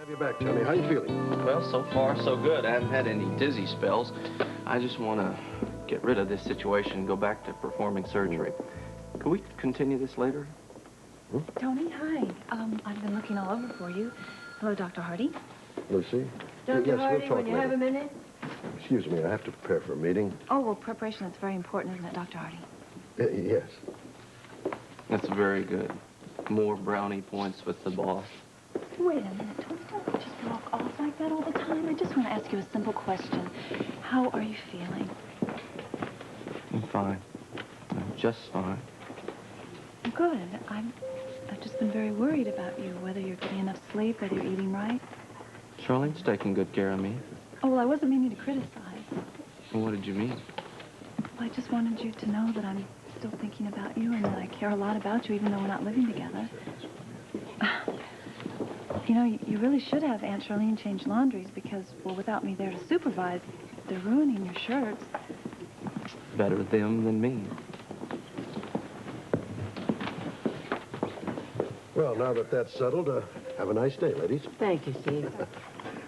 Have you back, Johnny. How you feeling? Well, so far, so good. I haven't had any dizzy spells. I just want to get rid of this situation and go back to performing surgery. Could we continue this later? Hmm? Tony, hi. I've been looking all over for you. Hello, Dr. Hardy. Lucy? Dr. Yes, Hardy, we'll talk when you later. have a minute? Excuse me, I have to prepare for a meeting. Oh, well, preparation is very important, isn't it, Dr. Hardy? Yes. That's very good. More brownie points with the boss. Wait a minute, Tony. Don't just walk off like that all the time. I just want to ask you a simple question. How are you feeling? I'm fine. I'm just fine. Good. I've just been very worried about you, whether you're getting enough sleep, whether you're eating right. Charlene's taking good care of me. Oh, well, I wasn't meaning to criticize. Well, what did you mean? Well, I just wanted you to know that I'm still thinking about you and that I care a lot about you, even though we're not living together. You know, you really should have Aunt Charlene change laundries because, well, without me there to supervise, they're ruining your shirts. Better them than me. Well, now that that's settled, have a nice day, ladies. Thank you, Steve.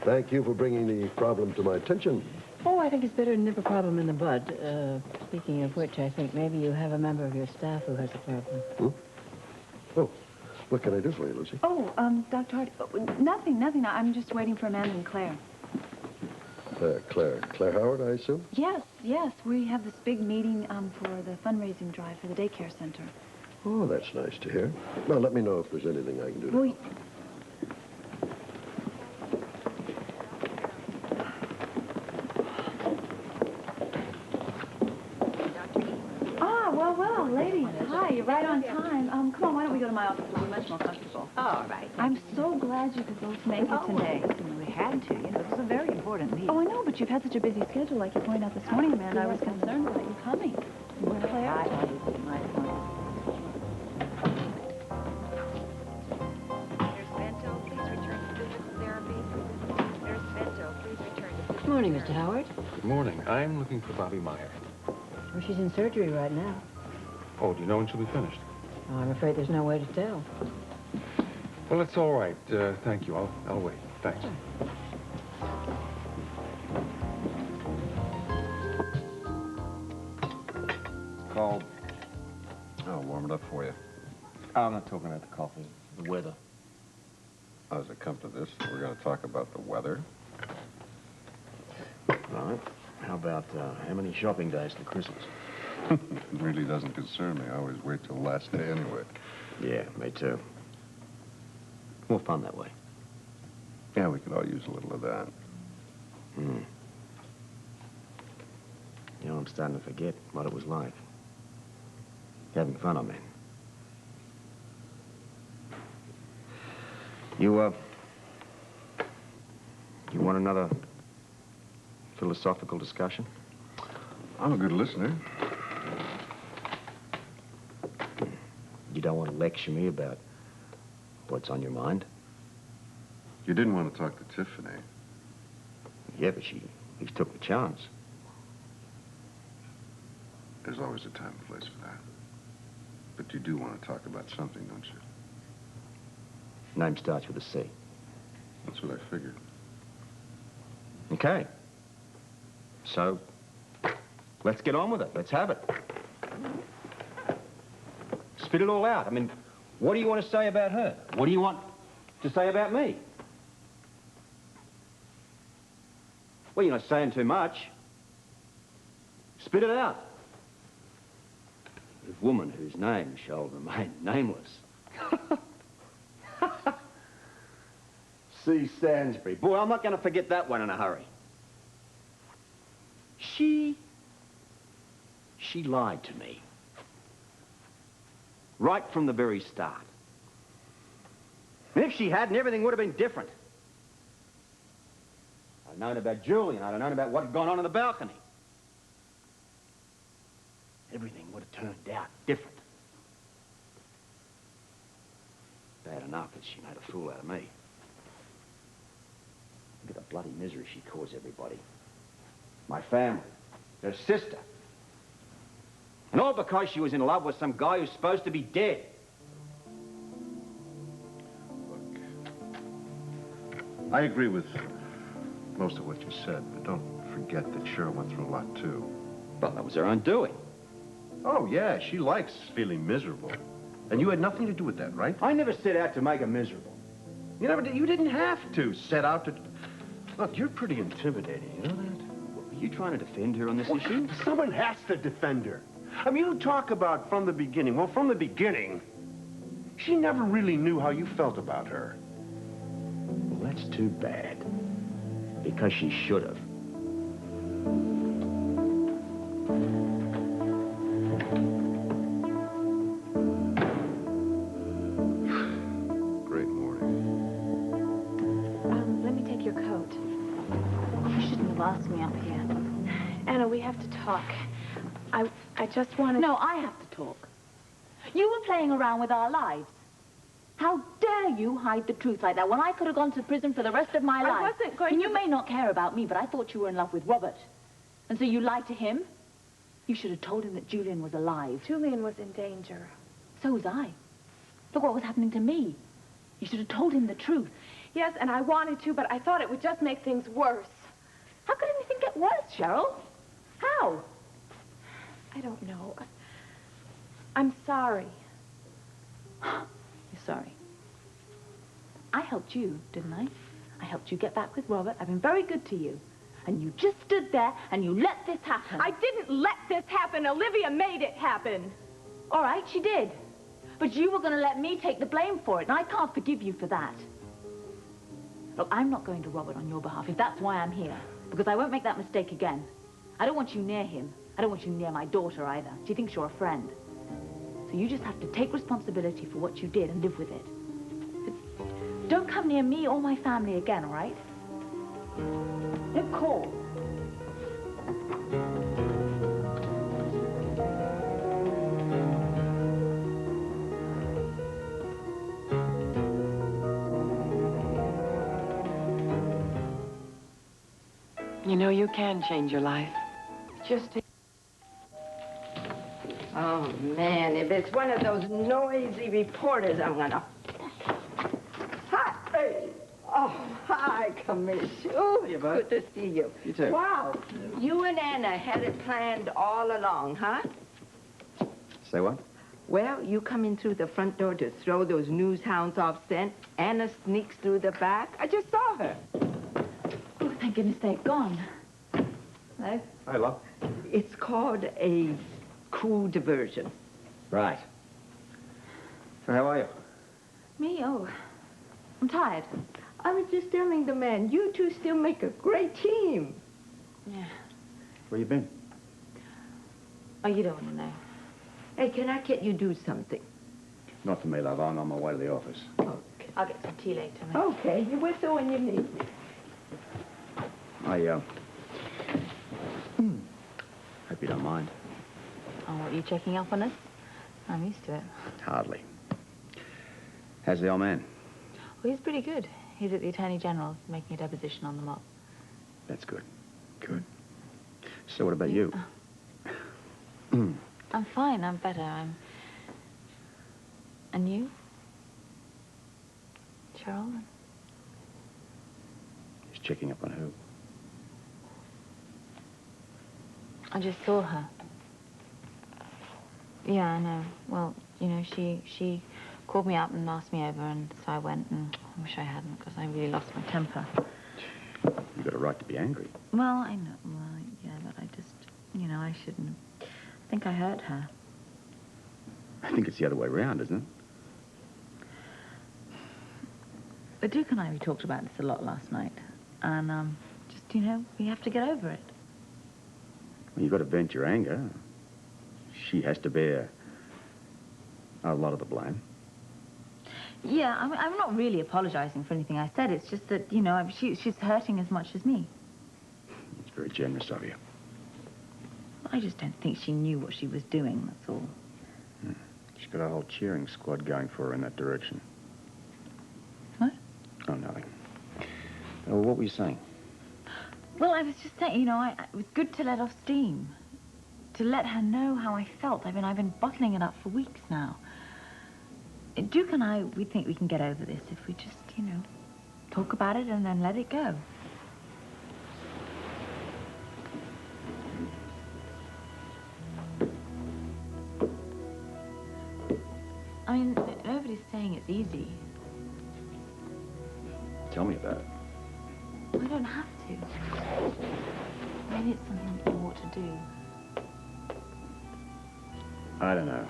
Thank you for bringing the problem to my attention. Oh, I think it's better to nip a problem in the bud. Speaking of which, I think maybe you have a member of your staff who has a problem. Hmm? Oh, what can I do for you, Lucy? Oh, Dr. Hardy, nothing. I'm just waiting for Amanda and Claire. Claire Howard, I assume? Yes. We have this big meeting for the fundraising drive for the daycare center. Oh, that's nice to hear. Well, let me know if there's anything I can do to help. Well, ladies, hi, you're right on time. Come on, why don't we go to my office? It'll be much more comfortable. All right. I'm so glad you could both make it today. We had to. You know, this is a very important meeting. Oh, I know, but you've had such a busy schedule, like you pointed out this morning, Amanda. I was concerned about you coming. Where's Claire? I obviously my point. Nurse Bento, please return to physical therapy. Nurse Bento, please return to physical Good morning, therapy. Mr. Howard. Good morning. I'm looking for Bobby Meyer. Well, she's in surgery right now. Oh, do you know when she'll be finished? Oh, I'm afraid there's no way to tell. Well, that's all right. Thank you. I'll wait. Thanks. Called. I'll warm it up for you. I'm not talking about the coffee, the weather. As it comes to this, we're going to talk about the weather. All right. How about how many shopping days to Christmas? It really doesn't concern me. I always wait till the last day anyway. Yeah, me too. More fun that way. Yeah, we could all use a little of that. Hmm. You know, I'm starting to forget what it was like. Having fun, I mean. You want another philosophical discussion? I'm a good listener. You don't want to lecture me about what's on your mind? You didn't want to talk to Tiffany. Yeah, but she took the chance. There's always a time and place for that. But you do want to talk about something, don't you? Name starts with a C. That's what I figured. Okay. So, let's get on with it. Let's have it. Spit it all out. I mean, what do you want to say about her? What do you want to say about me? Well, you're not saying too much. Spit it out. The woman whose name shall remain nameless. C. Stansbury. Boy, I'm not going to forget that one in a hurry. She lied to me. Right from the very start. And if she hadn't, everything would have been different. I'd known about Julian. I'd have known about what had gone on in the balcony. Everything would have turned out different. Bad enough that she made a fool out of me. Look at the bloody misery she caused everybody. My family, her sister. And all because she was in love with some guy who's supposed to be dead. Look, I agree with most of what you said, but don't forget that Cheryl went through a lot, too. Well, that was her undoing. Oh, yeah, she likes feeling miserable. And you had nothing to do with that, right? I never set out to make her miserable. You never did. You didn't have to set out to... Look, you're pretty intimidating, you know that? Are you trying to defend her on this issue? Someone has to defend her. I mean, you talk about from the beginning. Well, from the beginning, she never really knew how you felt about her. Well, that's too bad. Because she should have. Great morning. Let me take your coat. You shouldn't have asked me up here. Anna, we have to talk. I just want to... No, I have to talk. You were playing around with our lives. How dare you hide the truth like that when I could have gone to prison for the rest of my life? I wasn't going and to... you may not care about me, but I thought you were in love with Robert. And so you lied to him? You should have told him that Julian was alive. Julian was in danger. So was I. Look what was happening to me. You should have told him the truth. Yes, and I wanted to, but I thought it would just make things worse. How could anything get worse, Cheryl? How? I don't know. I'm sorry. You're sorry. I helped you, didn't I? I helped you get back with Robert. I've been very good to you. And you just stood there and you let this happen. I didn't let this happen. Olivia made it happen. All right, she did. But you were going to let me take the blame for it, and I can't forgive you for that. Look, I'm not going to Robert on your behalf, if that's why I'm here. Because I won't make that mistake again. I don't want you near him. I don't want you near my daughter either. She thinks you're a friend. So you just have to take responsibility for what you did and live with it. But don't come near me or my family again, all right? Don't call. You know, you can change your life. Just to... Oh, man, if it's one of those noisy reporters, I'm gonna... Hi! Hey. Oh, hi, Commissioner. Oh, Hiya, bud. good to see you. You too. Wow, you and Anna had it planned all along, huh? Say what? Well, you come in through the front door to throw those news hounds off scent. Anna sneaks through the back. I just saw her. Oh, thank goodness they're gone. Hello? Hi, love. It's called a cool diversion. Right. So how are you? Me? Oh, I'm tired. I was just telling the man, you two still make a great team. Yeah. Where you been? Oh, you don't want to know. Hey, can I get you do something? Not for me, love. I'm on my way to the office. Okay. I'll get some tea later. Mate. Okay, you whistle when you need me. I, hope you don't mind. Oh, what, you checking up on us? I'm used to it. Hardly. How's the old man? Well, he's pretty good. He's at the Attorney General's making a deposition on the mob. That's good. Good. So what about you? I'm fine. I'm better. And you? Cheryl? He's checking up on who? I just saw her. Yeah, I know. Well, you know, she called me up and asked me over, and so I went, and I wish I hadn't, because I really lost my temper. You've got a right to be angry. Well, I know. Well, yeah, but I just, you know, I shouldn't. I think I hurt her. I think it's the other way around, isn't it? The Duke and we talked about this a lot last night, and just, you know, we have to get over it. Well, you've got to vent your anger. She has to bear a lot of the blame. Yeah, I'm not really apologizing for anything I said. It's just that, you know, she's hurting as much as me. It's very generous of you. I just don't think she knew what she was doing, that's all. She's got a whole cheering squad going for her in that direction. What? Oh, nothing. Oh, what were you saying? Well, I was just saying, you know, it was good to let off steam. To let her know how I felt. I've been bottling it up for weeks now. Duke and we think we can get over this if we just, you know, talk about it and then let it go. I mean, nobody's saying it's easy. Tell me about it. I don't have to. Maybe it's something that you ought to do. I don't know.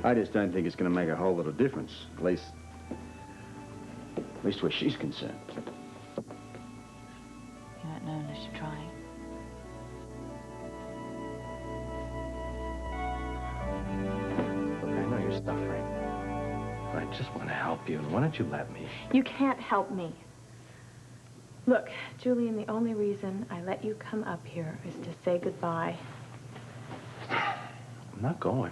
I just don't think it's going to make a whole lot of difference, at least where she's concerned. You won't know unless you try. Look, I know you're suffering. I just want to help you, and why don't you let me? You can't help me. Look, Julian, the only reason I let you come up here is to say goodbye. I'm not going.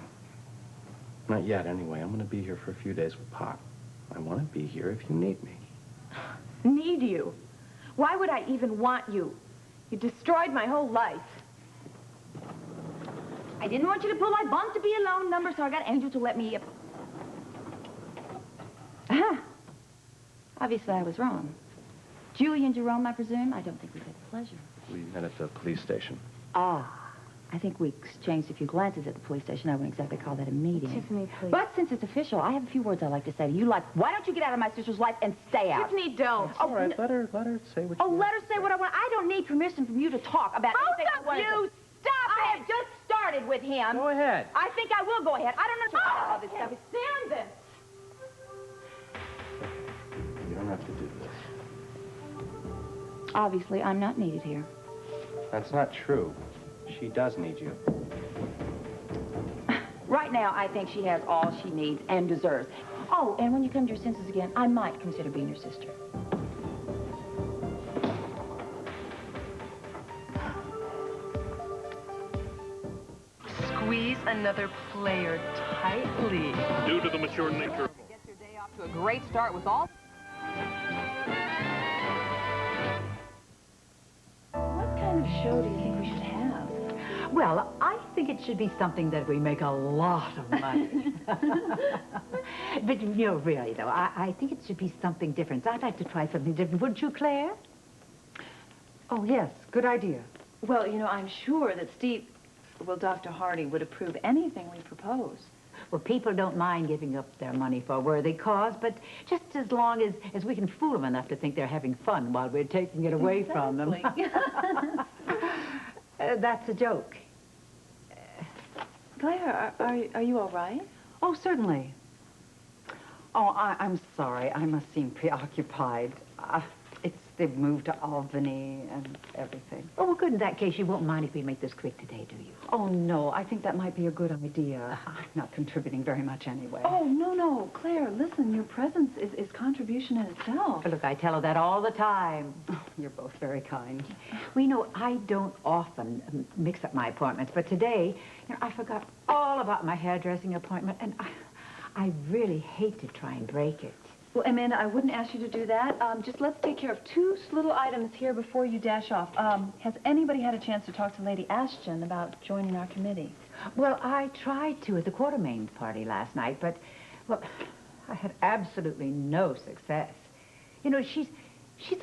Not yet, anyway. I'm going to be here for a few days with Pop. I want to be here if you need me. Need you? Why would I even want you? You destroyed my whole life. I didn't want you to pull my bond to be a loan number, so I got Angel to let me... Obviously, I was wrong. Julie and Jerome, I presume? I don't think we've had the pleasure. We met at the police station. Ah, I think we exchanged a few glances at the police station. I wouldn't exactly call that a meeting. Tiffany, please. But since it's official, I have a few words I'd like to say to you, like, why don't you get out of my sister's life and stay out? Tiffany, don't. All right, let her say what you want. Let her say what I want. I don't need permission from you to talk about anything I want to. You stop I have just started with him. Go ahead. I think I will go ahead. I don't know all this stuff. Stand this. You don't have to do this. Obviously, I'm not needed here. That's not true. She does need you. Right now, I think she has all she needs and deserves. Oh, and when you come to your senses again, I might consider being your sister. Squeeze another player tightly. Due to the mature nature of... Get your day off to a great start with all... What kind of show do you think we should have? Well, I think it should be something that we make a lot of money. But, you know, really, though, I think it should be something different. I'd like to try something different. Wouldn't you, Claire? Oh, yes. Good idea. Well, you know, I'm sure that Dr. Hardy would approve anything we propose. Well, people don't mind giving up their money for a worthy cause, but just as long as we can fool them enough to think they're having fun while we're taking it away from them. That's a joke. Claire, are you all right? Oh, certainly. Oh, I'm sorry. I must seem preoccupied. They've moved to Albany and everything. Oh, well, good. In that case, you won't mind if we make this quick today, do you? Oh, no. I think that might be a good idea. I'm not contributing very much anyway. Oh, no. Claire, listen, your presence is contribution in itself. Look, I tell her that all the time. Oh, you're both very kind. Well, you know, I don't often mix up my appointments, but today, you know, I forgot all about my hairdressing appointment, and I really hate to try and break it. Well, Amanda, I wouldn't ask you to do that. Just let's take care of two little items here before you dash off. Has anybody had a chance to talk to Lady Ashton about joining our committee? Well, I tried to at the Quartermain party last night, but, well, I had absolutely no success. You know, she's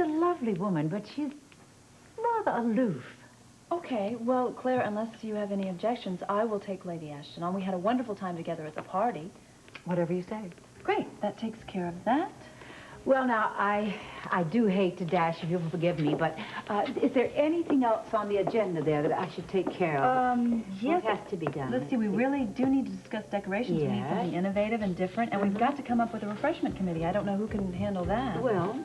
a lovely woman, but she's rather aloof. Okay, well, Claire, unless you have any objections, I will take Lady Ashton on. We had a wonderful time together at the party. Whatever you say. Great, that takes care of that. Well, now, I do hate to dash, if you'll forgive me, but is there anything else on the agenda there that I should take care of? Yes. What has to be done? Let's see, we really do need to discuss decorations. We need Yes. something innovative and different, and we've got to come up with a refreshment committee. I don't know who can handle that. Well,